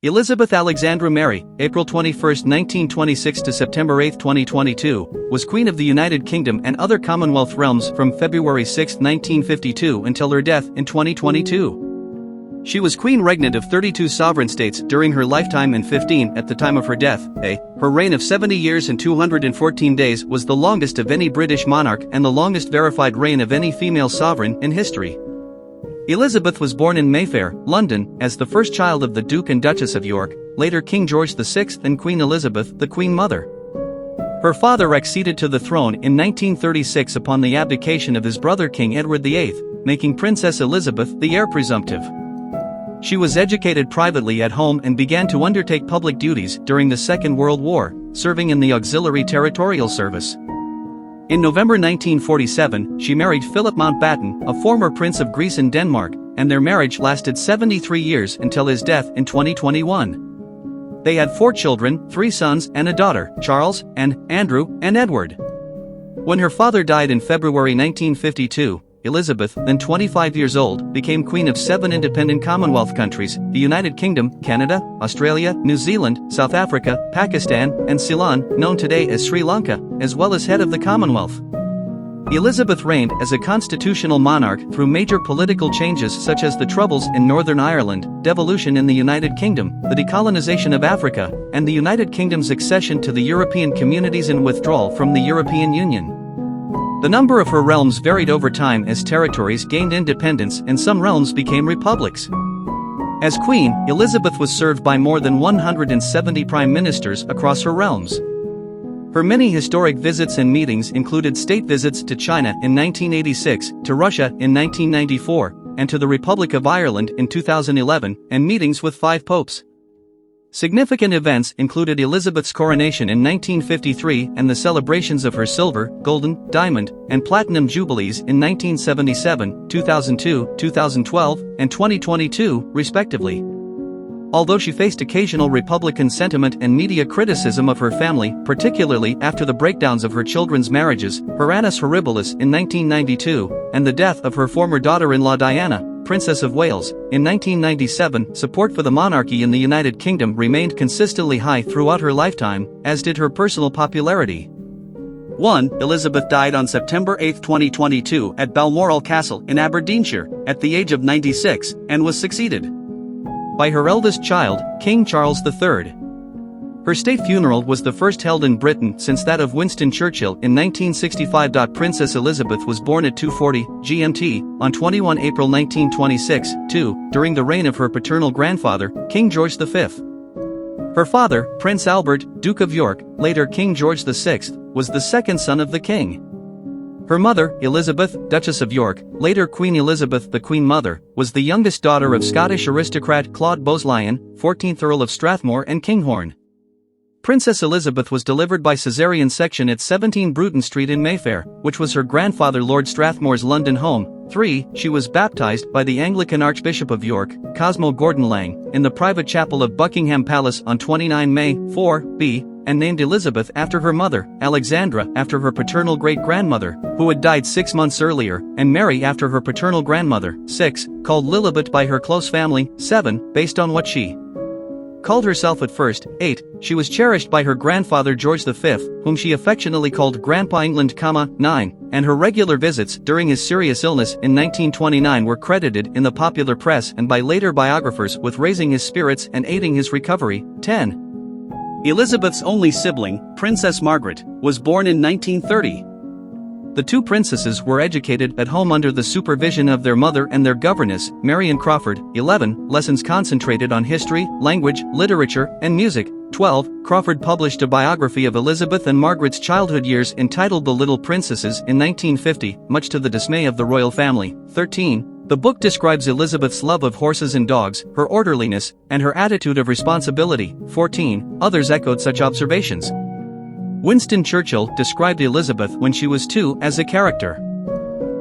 Elizabeth Alexandra Mary, April 21, 1926 to September 8, 2022, was Queen of the United Kingdom and other Commonwealth realms from February 6, 1952 until her death in 2022. She was Queen Regnant of 32 sovereign states during her lifetime and 15 at the time of her death. Her reign of 70 years and 214 days was the longest of any British monarch and the longest verified reign of any female sovereign in history. Elizabeth was born in Mayfair, London, as the first child of the Duke and Duchess of York, later King George VI and Queen Elizabeth, the Queen Mother. Her father acceded to the throne in 1936 upon the abdication of his brother King Edward VIII, making Princess Elizabeth the heir presumptive. She was educated privately at home and began to undertake public duties during the Second World War, serving in the Auxiliary Territorial Service. In November 1947, she married Philip Mountbatten, a former Prince of Greece and Denmark, and their marriage lasted 73 years until his death in 2021. They had 4 children, 3 sons and a daughter, Charles, and Andrew, and Edward. When her father died in February 1952, Elizabeth, then 25 years old, became Queen of 7 independent Commonwealth countries: the United Kingdom, Canada, Australia, New Zealand, South Africa, Pakistan, and Ceylon, known today as Sri Lanka, as well as head of the Commonwealth. Elizabeth reigned as a constitutional monarch through major political changes such as the Troubles in Northern Ireland, devolution in the United Kingdom, the decolonization of Africa, and the United Kingdom's accession to the European Communities and withdrawal from the European Union. The number of her realms varied over time as territories gained independence and some realms became republics. As Queen, Elizabeth was served by more than 170 prime ministers across her realms. Her many historic visits and meetings included state visits to China in 1986, to Russia in 1994, and to the Republic of Ireland in 2011, and meetings with 5 popes. Significant events included Elizabeth's coronation in 1953 and the celebrations of her silver, golden, diamond, and platinum jubilees in 1977, 2002, 2012, and 2022, respectively. Although she faced occasional Republican sentiment and media criticism of her family, particularly after the breakdowns of her children's marriages, her annus horribilis in 1992, and the death of her former daughter-in-law Diana, Princess of Wales, in 1997, support for the monarchy in the United Kingdom remained consistently high throughout her lifetime, as did her personal popularity. 1. Elizabeth died on September 8, 2022 at Balmoral Castle in Aberdeenshire, at the age of 96, and was succeeded by her eldest child, King Charles III. Her state funeral was the first held in Britain since that of Winston Churchill in 1965. Princess Elizabeth was born at 2:40 GMT on 21 April 1926, during the reign of her paternal grandfather, King George V. Her father, Prince Albert, Duke of York, later King George VI, was the second son of the king. Her mother, Elizabeth, Duchess of York, later Queen Elizabeth the Queen Mother, was the youngest daughter of Scottish aristocrat Claude Bowes-Lyon, 14th Earl of Strathmore and Kinghorn. Princess Elizabeth was delivered by caesarean section at 17 Bruton Street in Mayfair, which was her grandfather Lord Strathmore's London home. 3. She was baptized by the Anglican Archbishop of York, Cosmo Gordon Lang, in the private chapel of Buckingham Palace on 29 May 4b, and named Elizabeth after her mother, Alexandra after her paternal great-grandmother, who had died 6 months earlier, and Mary after her paternal grandmother. 6. Called Lilibet by her close family. 7. Based on what she called herself at first. 8. She was cherished by her grandfather George V, whom she affectionately called Grandpa England. 9. And her regular visits during his serious illness in 1929 were credited in the popular press and by later biographers with raising his spirits and aiding his recovery. 10. Elizabeth's only sibling, Princess Margaret, was born in 1930. The 2 princesses were educated at home under the supervision of their mother and their governess, Marian Crawford. 11. Lessons concentrated on history, language, literature, and music. 12. Crawford published a biography of Elizabeth and Margaret's childhood years entitled The Little Princesses in 1950, much to the dismay of the royal family. 13. The book describes Elizabeth's love of horses and dogs, her orderliness, and her attitude of responsibility. 14. Others echoed such observations. Winston Churchill described Elizabeth when she was 2 as a character.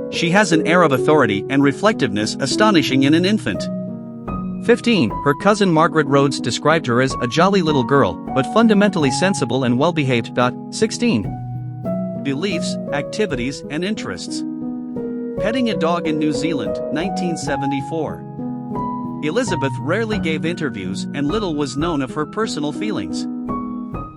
She has an air of authority and reflectiveness astonishing in an infant. 15. Her cousin Margaret Rhodes described her as a jolly little girl, but fundamentally sensible and well-behaved. 16. Beliefs, activities, and interests. Petting a dog in New Zealand, 1974. Elizabeth rarely gave interviews and little was known of her personal feelings.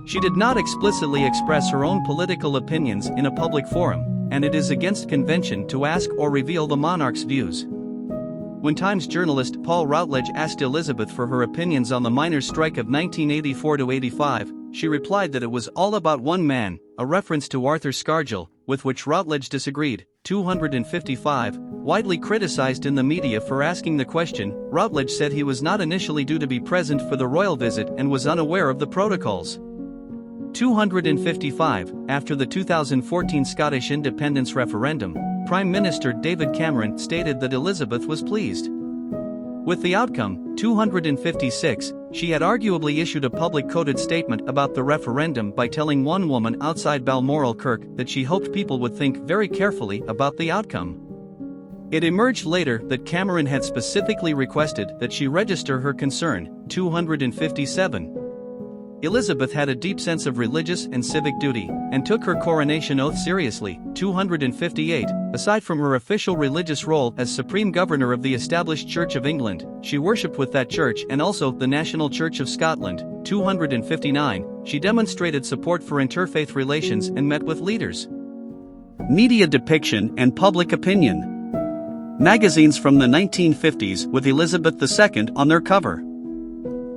She did not explicitly express her own political opinions in a public forum, and it is against convention to ask or reveal the monarch's views. When Times journalist Paul Routledge asked Elizabeth for her opinions on the miners' strike of 1984-85, she replied that it was all about one man, a reference to Arthur Scargill, with which Routledge disagreed. 255, widely criticized in the media for asking the question, Routledge said he was not initially due to be present for the royal visit and was unaware of the protocols. 255, after the 2014 Scottish independence referendum, Prime Minister David Cameron stated that Elizabeth was pleased with the outcome. 256, she had arguably issued a public coded statement about the referendum by telling one woman outside Balmoral Kirk that she hoped people would think very carefully about the outcome. It emerged later that Cameron had specifically requested that she register her concern. 257. Elizabeth had a deep sense of religious and civic duty, and took her coronation oath seriously. 258, aside from her official religious role as Supreme Governor of the established Church of England, she worshipped with that church and also the National Church of Scotland. 259, she demonstrated support for interfaith relations and met with leaders. Media depiction and public opinion. Magazines from the 1950s with Elizabeth II on their cover.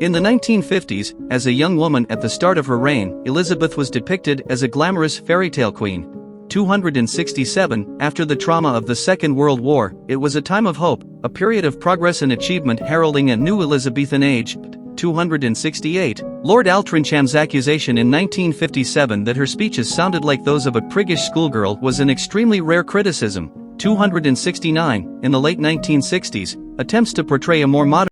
In the 1950s, as a young woman at the start of her reign, Elizabeth was depicted as a glamorous fairy tale queen. 267, after the trauma of the Second World War, it was a time of hope, a period of progress and achievement heralding a new Elizabethan age. 268, Lord Altrincham's accusation in 1957 that her speeches sounded like those of a priggish schoolgirl was an extremely rare criticism. 269, in the late 1960s, attempts to portray a more modern